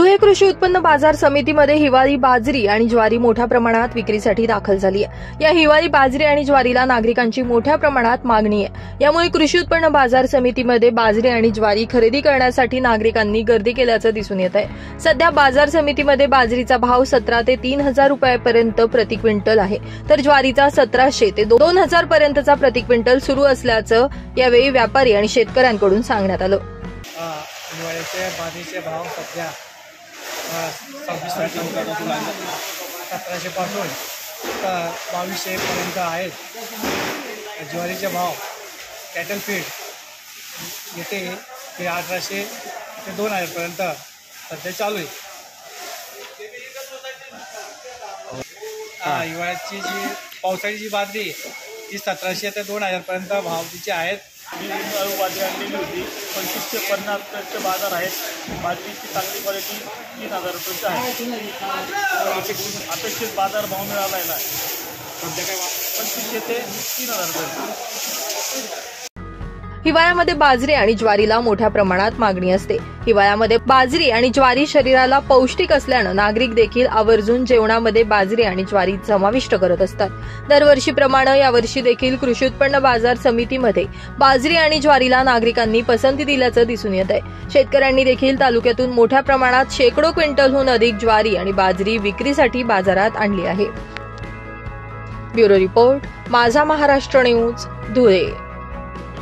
धुळे कृषी उत्पन्न बाजार समितीमध्ये हिवाळी बाजरी आणि ज्वारी मोठ्या प्रमाणात विक्रीसाठी दाखल झाली आहे। या हिवाळी बाजरी आणि ज्वारीला नागरिकांची मोठ्या प्रमाणात मागणी आहे। यामुळे कृषी उत्पन्न बाजार समितीमध्ये बाजरी आणि ज्वारी खरेदी करण्यासाठी नागरिकांनी गर्दी केल्याचं दिसून येत आहे। सध्या बाजार समितीमध्ये बाजरीचा भाव 17 ते 3000 रुपयांपर्यंत प्रति क्विंटल आहे, तर ज्वारीचा 1700 ते 2000 पर्यंतचा प्रति क्विंटल सुरू असल्याचं यावेळी व्यापारी आणि शेतकऱ्यांकडून सांगण्यात आलं। हिवाळ्याचे बाजरीचे भाव सध्या 1700 पासून 2200 पर्यंत आहेत। ज्वारीचे भाव कॅटल फीड येथे ते 1800 ते 2000 पर्यंत सध्या चालू आहे। हिवाळ्याची जी पावसाळीची बाजरी ती 1700 ते 2000 पर्यंत भाव तिचे आहेत। मी बाजरी आणलेली होती, 2550 बाजार आहेत। बाजरीची चांगली क्वालिटी 3000 रुपयांची आहे। अपेक्षित बाजार भाव मिळाला आहे सध्या काय 2500 ते 3000 रुपये। हिवाळ्यामध्ये बाजरी आणि ज्वारीला मोठ्या प्रमाणात मागणी असते। हिवाळ्यामध्ये बाजरी आणि ज्वारी शरीराला पौष्टिक असल्यानं नागरिक देखील आवर्जून जेवणामध्ये बाजरी आणि ज्वारी समाविष्ट करत असतात। दरवर्षीप्रमाणे यावर्षी देखील कृषी उत्पन्न बाजार समितीमध्ये बाजरी आणि ज्वारीला नागरिकांनी पसंती दिल्याचं दिसून येत आहे। शेतकऱ्यांनी देखील तालुक्यातून मोठ्या प्रमाणात शेकडो क्विंटलहून अधिक ज्वारी आणि बाजरी विक्रीसाठी बाजारात आणली आहे। ब्युरो रिपोर्ट, माझा महाराष्ट्र न्यूज, धुळे।